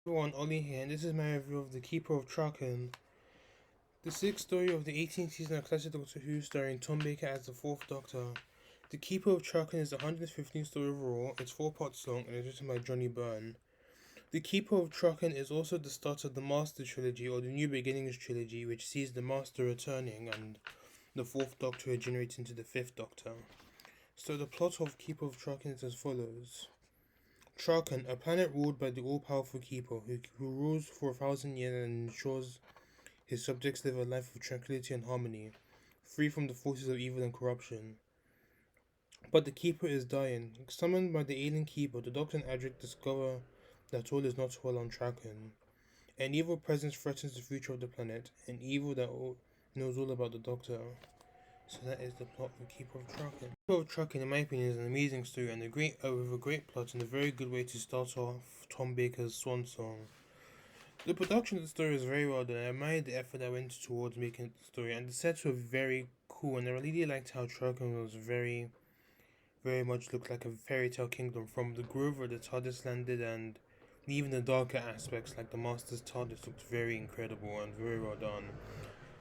Everyone, Oli here, and this is my review of The Keeper of Traken, the sixth story of the 18th season of classic Doctor Who, starring Tom Baker as the fourth Doctor. The Keeper of Traken is the 115th story overall, it's 4 parts long, and is written by Johnny Byrne. The Keeper of Traken is also the start of the Master trilogy, or the New Beginnings trilogy, which sees the Master returning and the fourth Doctor regenerates into the fifth Doctor. So the plot of Keeper of Traken is as follows. Traken, a planet ruled by the all-powerful Keeper, who rules for 1,000 years and ensures his subjects live a life of tranquility and harmony, free from the forces of evil and corruption. But the Keeper is dying. Summoned by the alien Keeper, the Doctor and Adric discover that all is not well on Traken. An evil presence threatens the future of the planet, an evil that knows all about the Doctor. So that is the plot of Keeper of Traken. Keeper of Traken, in my opinion, is an amazing story and with a great plot and a very good way to start off Tom Baker's swan song. The production of the story was very well done. I admired the effort that went towards making the story, and the sets were very cool. And I really liked how Traken was very much looked like a fairy tale kingdom. From the grove where the TARDIS landed, and even the darker aspects like the Master's TARDIS looked very incredible and very well done.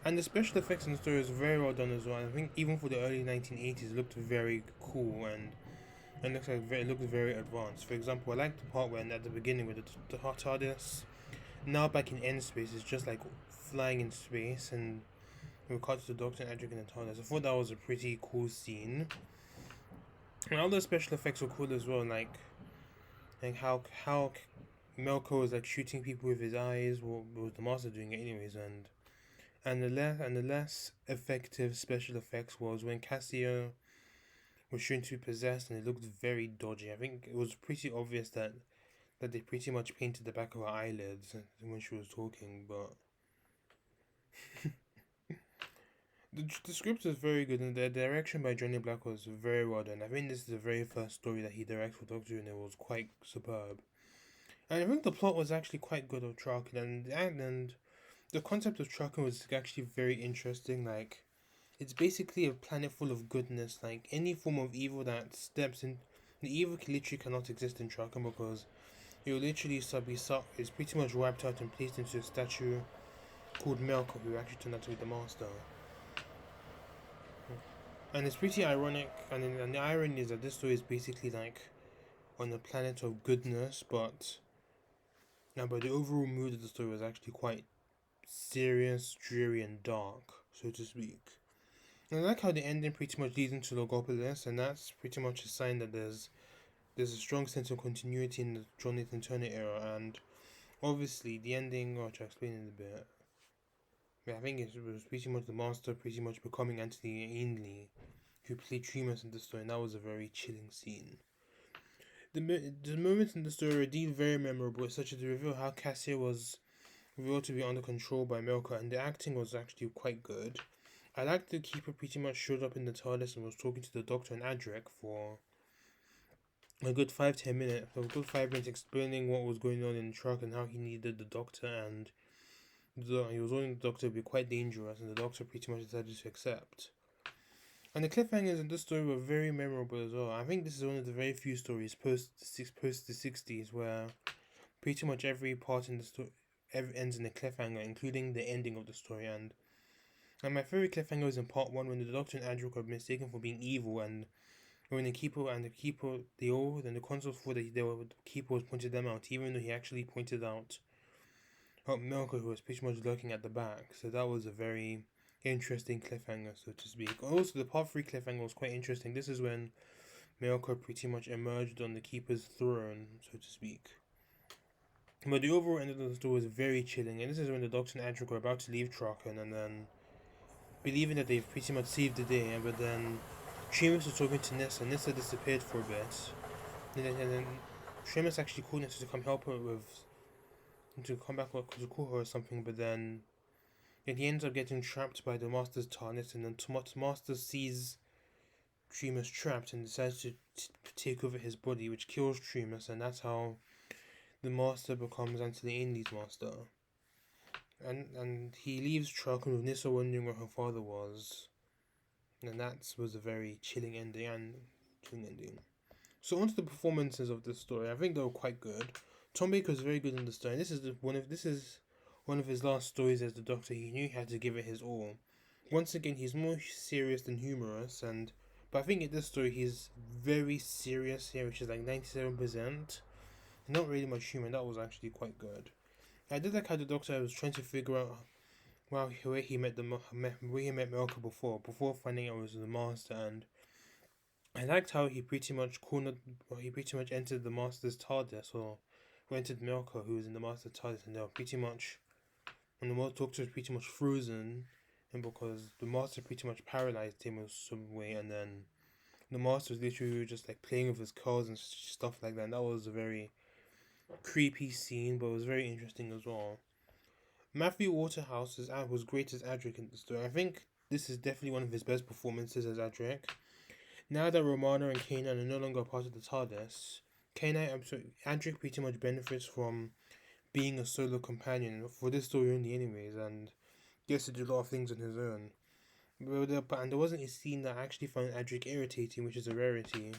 And the special effects in the story was very well done as well. I think even for the early 1980s, it looked very cool and it looked very advanced. For example, I liked the part when at the beginning with the TARDIS now back in end space is just like flying in space and we cut to the Doctor and Adric in the TARDIS. I thought that was a pretty cool scene. And all the special effects were cool as well, like how Melko was like shooting people with his eyes. Well, was the Master doing it anyways, and the less effective special effects was when Cassia was shown to be possessed, and it looked very dodgy. I think it was pretty obvious that they pretty much painted the back of her eyelids when she was talking, but the script is very good, and the direction by Johnny Black was very well done. I think this is the very first story that he directs for Doctor Who, and it was quite superb. And I think the plot was actually quite good of Traken, and the concept of Traken was actually very interesting. Like, it's basically a planet full of goodness. Like any form of evil that steps in, the evil literally cannot exist in Traken because it will literally is pretty much wiped out and placed into a statue called Melkor, who actually turned out to be the Master. And it's pretty ironic, and the irony is that this story is basically like on a planet of goodness, but the overall mood of the story was actually quite serious, dreary, and dark, so to speak. And I like how the ending pretty much leads into Logopolis, and that's pretty much a sign that there's a strong sense of continuity in the Jonathan Turner era, and obviously the ending, which I'll explain in a bit. I think it was pretty much the Master pretty much becoming Anthony Ainley, who played Tremas in the story, and that was a very chilling scene. The moments in the story are indeed very memorable, such as the reveal how Cassia was revealed to be under control by Melka, and the acting was actually quite good. I liked the Keeper pretty much showed up in the TARDIS and was talking to the Doctor and Adric for a good 5-10 minutes. A good 5 minutes explaining what was going on in the truck and how he needed the Doctor, and he was warning the Doctor would be quite dangerous, and the Doctor pretty much decided to accept. And the cliffhangers in this story were very memorable as well. I think this is one of the very few stories post the 60s where pretty much every part in the story ends in a cliffhanger, including the ending of the story. And my favorite cliffhanger was in part 1 when the Doctor and Andrew were mistaken for being evil, and when the Keeper, then the consoles thought that the Keeper was pointed them out, even though he actually pointed out Melker, who was pretty much lurking at the back. So that was a very interesting cliffhanger, so to speak. Also, the part 3 cliffhanger was quite interesting. This is when Melker pretty much emerged on the Keeper's throne, so to speak. But the overall end of the story was very chilling, and this is when the Doctor and Adric were about to leave Traken, and then believing that they've pretty much saved the day, but then Seamus was talking to Nessa. Nessa disappeared for a bit, and then Seamus actually called Nessa to come help her to come back to call her or something, but then he ends up getting trapped by the Master's TARDIS, and then Master sees Tremas trapped and decides to take over his body, which kills Tremas, and that's how the Master becomes Anthony Ainley's Master. And he leaves Traken with Nissa wondering where her father was, and that was a very chilling ending. So on to the performances of this story. I think they were quite good. Tom Baker is very good in the story. This is one of his last stories as the Doctor. He knew he had to give it his all. Once again, he's more serious than humorous, but I think in this story he's very serious here, which is like 97%. Not really much humor. That was actually quite good. I did like how the Doctor was trying to figure out where he met Melka before finding out it was the Master, and I liked how he pretty much entered the Master's TARDIS, or entered Melka, who was in the Master's TARDIS, and they were pretty much, and the Doctor was pretty much frozen, and because the Master pretty much paralyzed him in some way, and then the Master was literally just like playing with his curls and stuff like that. And that was a very creepy scene, but it was very interesting as well. Matthew Waterhouse was great as Adric in the story. I think this is definitely one of his best performances as Adric. Now that Romana and Kanan are no longer part of the TARDIS, Adric pretty much benefits from being a solo companion for this story only, anyways, and gets to do a lot of things on his own. And there wasn't a scene that I actually found Adric irritating, which is a rarity.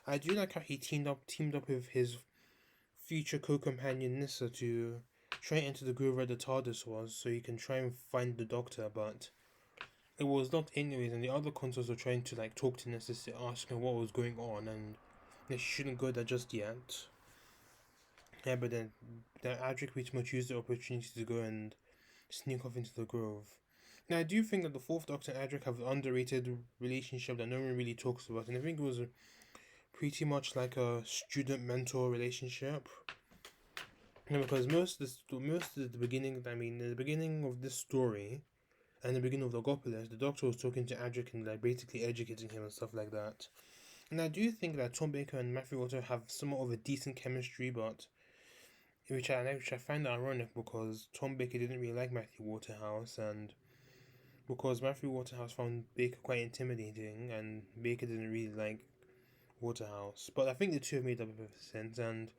I do like how he teamed up with his future co-companion Nissa to try and enter the groove where the TARDIS was, so he can try and find the Doctor, but it was not anyways, and the other consoles were trying to like talk to Nissa, ask her what was going on, and she shouldn't go there just yet. Yeah, but then Adric pretty much used the opportunity to go and sneak off into the grove. Now, I do think that the Fourth Doctor and Adric have an underrated relationship that no one really talks about, and I think it was pretty much like a student-mentor relationship. Because most of the beginning, in the beginning of this story, and the beginning of the Logopolis, the Doctor was talking to Adric and like basically educating him and stuff like that. And I do think that Tom Baker and Matthew Water have somewhat of a decent chemistry, but which I find ironic because Tom Baker didn't really like Matthew Waterhouse, and because Matthew Waterhouse found Baker quite intimidating, and Baker didn't really like Waterhouse. But I think the two have made a bit of sense, and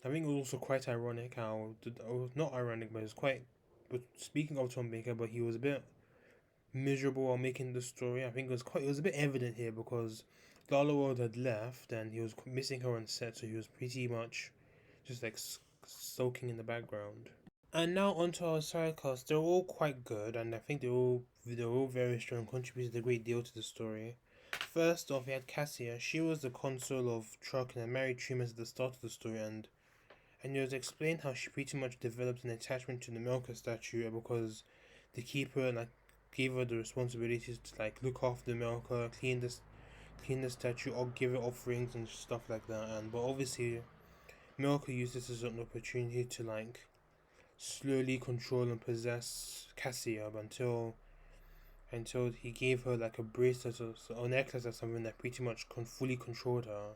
I think it was also quite ironic how not ironic, but it's quite. But speaking of Tom Baker, but he was a bit miserable while making the story. I think it was a bit evident here because Lala World had left and he was missing her on set, so he was pretty much just like soaking in the background. And now onto our sidecast. They're all quite good, and I think they're all very strong, contributed a great deal to the story. First off, we had Cassia. She was the console of Truck and married Truman at the start of the story, and it was explained how she pretty much developed an attachment to the Melka statue because the keeper like gave her the responsibilities to like look after the Melka, clean the statue, or give it offerings and stuff like that. And but obviously, Melka used this as an opportunity to like slowly control and possess Cassia until he gave her like a bracelet or necklace or something that pretty much fully controlled her.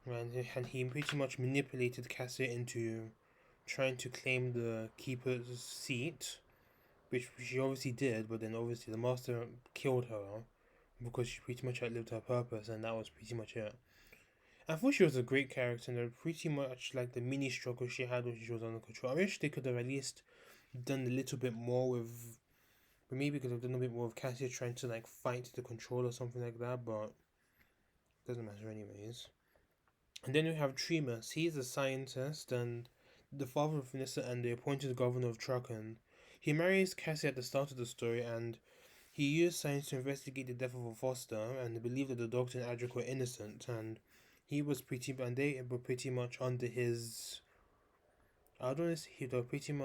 And he pretty much manipulated Cassia into trying to claim the keeper's seat, which she obviously did, but then obviously the master killed her because she pretty much outlived her purpose, and that was pretty much it. I thought she was a great character, and pretty much like the mini struggle she had when she was under control. I wish they could have at least done a little bit more with, but maybe could have done a bit more of Cassia trying to like fight the control or something like that, but it doesn't matter anyways. And then we have Tremas. He's a scientist and the father of Nissa and the appointed governor of Traken. He marries Cassie at the start of the story, and he used science to investigate the death of a foster and believed that the Doctor and Adric were innocent, and they were pretty much under his. I don't know.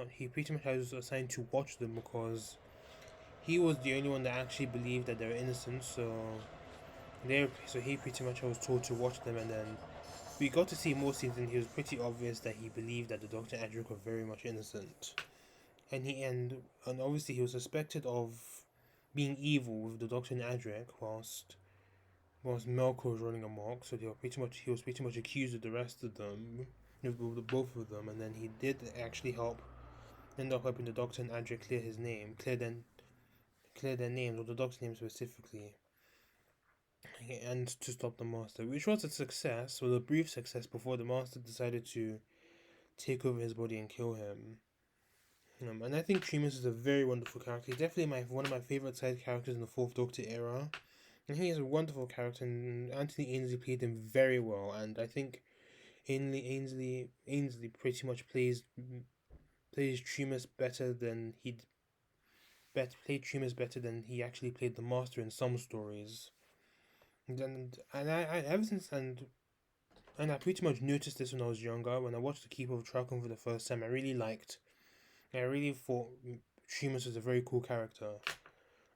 He pretty much was assigned to watch them because he was the only one that actually believed that they were innocent. So he pretty much was told to watch them, and then we got to see more scenes, and he was pretty obvious that he believed that the Doctor and Adric were very much innocent. And obviously he was suspected of being evil with the Doctor and Adric whilst Melkor was running amok, so he was pretty much accused of the rest of them, with the both of them, and then he did actually end up helping the Doctor and Adric clear their names, or the Doctor's name specifically, and to stop the Master, which was a success, a brief success before the Master decided to take over his body and kill him. And I think Tremas is a very wonderful character. He's definitely one of my favourite side characters in the Fourth Doctor era. And he is a wonderful character, and Anthony Ainsley played him very well. And I think Ainsley pretty much plays Trumas better than played Trumas better than he actually played the Master in some stories. And I ever since and I pretty much noticed this when I was younger. When I watched The Keeper of Traken for the first time, I really thought Trumas was a very cool character.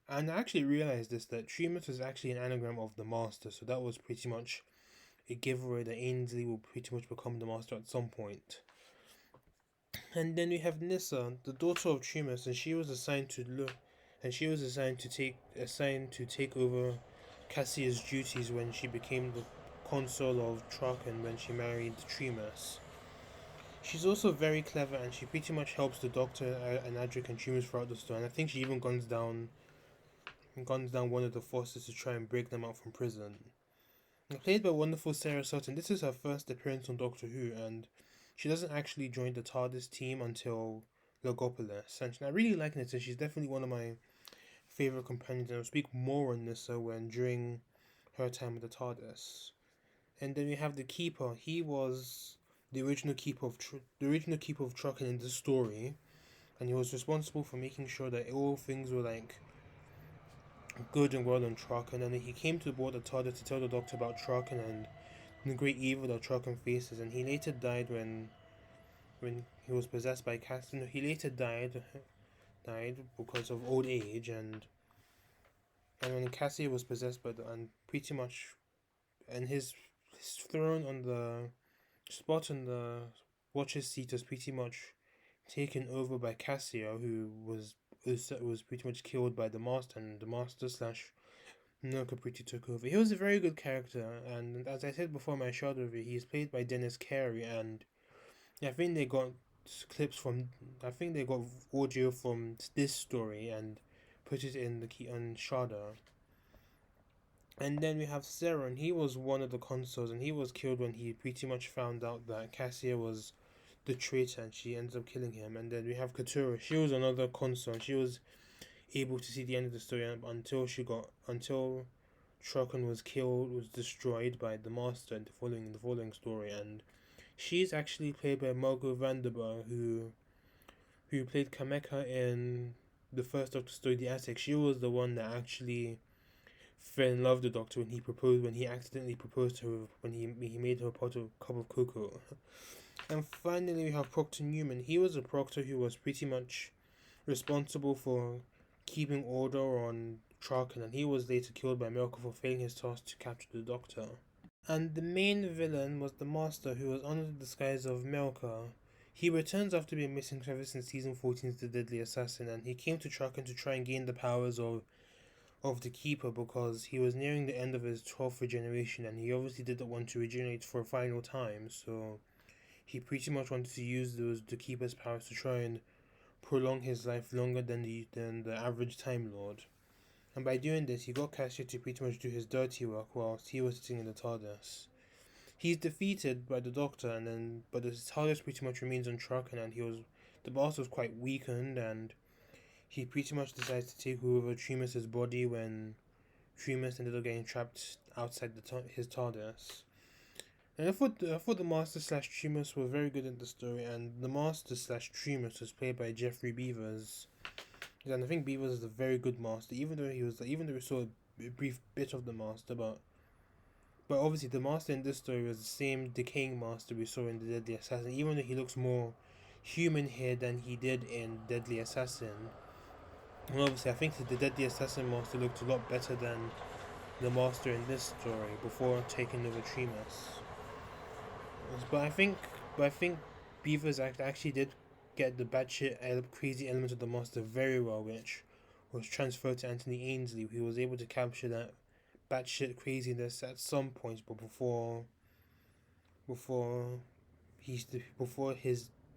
And I actually realized this, that Trumas was actually an anagram of the Master, so that was pretty much a giveaway that Ainsley will pretty much become the Master at some point. And then we have Nissa, the daughter of Trumas, and she was assigned to take over Cassia's duties when she became the console of Traken when she married Trumas. She's also very clever, and she pretty much helps the Doctor and Adric and Trumas throughout the story. And I think she even guns down one of the forces to try and break them out from prison. Played by wonderful Sarah Sutton, this is her first appearance on Doctor Who, and she doesn't actually join the TARDIS team until Logopolis. And I really like Nissa. She's definitely one of my favorite companions, and I'll speak more on Nissa when during her time with the TARDIS. And then we have the Keeper. He was the original Keeper of Traken in the story, and he was responsible for making sure that all things were like good and well on Traken. And then he came to board the TARDIS to tell the Doctor about Traken and the great evil that Traken faces. And he later died when he was possessed by Cass. No, he later died because of old age, and when Cassie was possessed by and pretty much and his throne on the spot on the Watcher's seat was pretty much taken over by Cassia, who was pretty much killed by the Master, and the Master slash Noka pretty took over. He was a very good character, and as I said before in my short review, he's played by Dennis Carey, and I think they got audio from this story and put it in the key on Shada. And then we have Seren. He was one of the consuls, and he was killed when he pretty much found out that Cassia was the traitor, and she ends up killing him. And then we have Katura. She was another consul, and she was able to see the end of the story until Traken was destroyed by the Master in the following story. And she's actually played by Margot Vanderbilt, who played Kameka in the first Doctor story, The Attic. She was the one that actually fell in love with the Doctor when he accidentally proposed to her when he made her a cup of cocoa. And finally we have Proctor Newman. He was a Proctor who was pretty much responsible for keeping order on Traken, and he was later killed by Melkor for failing his task to capture the Doctor. And the main villain was the Master, who was under the disguise of Melkor. He returns after being missing ever since season 14's The Deadly Assassin, and he came to Traken to try and gain the powers of the Keeper because he was nearing the end of his 12th regeneration, and he obviously didn't want to regenerate for a final time, so he pretty much wanted to use the Keeper's powers to try and prolong his life longer than the average Time Lord. And by doing this, he got Cassia to pretty much do his dirty work whilst he was sitting in the TARDIS. He's defeated by the Doctor, but the TARDIS pretty much remains on track, and the boss was quite weakened, and he pretty much decides to take over Trumas' body when Trumas ended up getting trapped outside his TARDIS. And I thought the Master slash Trumas were very good in the story, and the Master slash Trumas was played by Jeffrey Beavers. And I think Beavers is a very good Master, even though we saw a brief bit of the Master, but obviously the Master in this story was the same decaying Master we saw in the Deadly Assassin, even though he looks more human here than he did in Deadly Assassin. And obviously I think the Deadly Assassin Master looked a lot better than the Master in this story before taking over Trumas. But I think Beavers actually did get the batshit crazy element of the Master very well, which was transferred to Anthony Ainsley, who was able to capture that batshit craziness at some points, but before his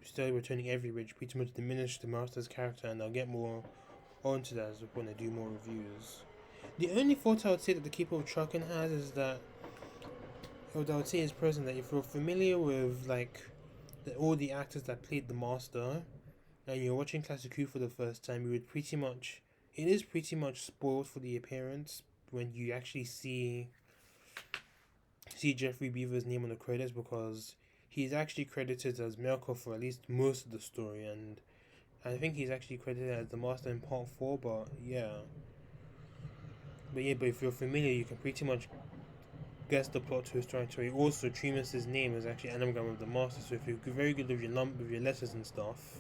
story returning every, which pretty much diminished the Master's character, and I'll get more onto that when I do more reviews. The only fault I would say that the Keeper of Traken has is that what I would say is present that if you're familiar with all the actors that played the Master and you're watching Classic Who for the first time, it is pretty much spoiled for the appearance when you actually see Jeffrey Beaver's name on the credits, because he's actually credited as Melkor for at least most of the story, and I think he's actually credited as the Master in Part 4, but yeah. But if you're familiar, you can pretty much guess the plot twist right away. Also, Tremus's name is actually anagram of the Master, so if you're very good with with your letters and stuff,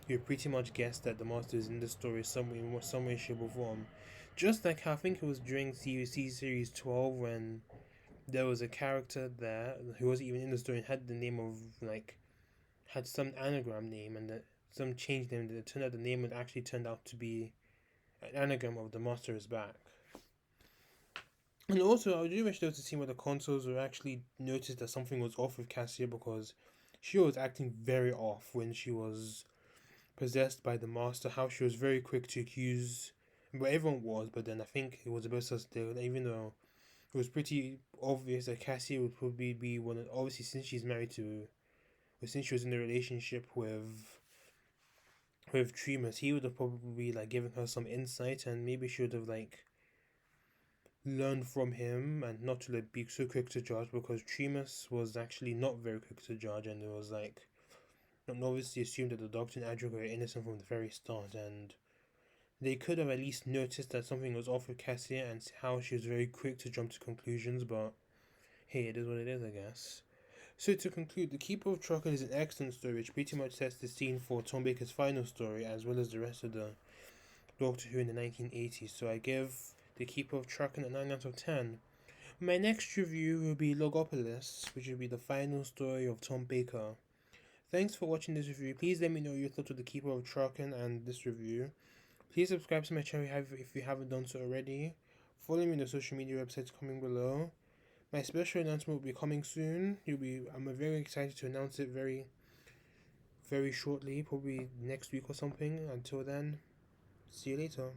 you pretty much guess that the Master is in the story some way, shape, or form. Just like how I think it was during CUC Series 12 when there was a character there who wasn't even in the story and had the name of, like, had some anagram name and some change name that it turned out the name would actually turned out to be an anagram of the Master is back. And also, I do wish there was a scene where the consoles were actually noticed that something was off with Cassia, because she was acting very off when she was possessed by the Master. How she was very quick to accuse, well, everyone was, but then I think it was a bit suspect, even though it was pretty obvious that Cassia would probably be one of, obviously since she's married to, or since she was in a relationship with Tremus, he would have probably like given her some insight, and maybe she would have like learn from him and not to like be so quick to judge, because Tremus was actually not very quick to judge, and it was like obviously assumed that the Doctor and Adric were innocent from the very start, and they could have at least noticed that something was off with Cassia and how she was very quick to jump to conclusions, but hey, it is what it is, I guess. So to conclude, The Keeper of Traken is an excellent story which pretty much sets the scene for Tom Baker's final story as well as the rest of the Doctor Who in the 1980s, so I give The Keeper of Traken a 9 out of 10. My next review will be Logopolis, which will be the final story of Tom Baker. Thanks for watching this review. Please let me know your thoughts of The Keeper of Traken and this review. Please subscribe to my channel if you haven't done so already. Follow me on the social media websites coming below. My special announcement will be coming soon. I'm very excited to announce it very, very shortly, probably next week or something. Until then, see you later.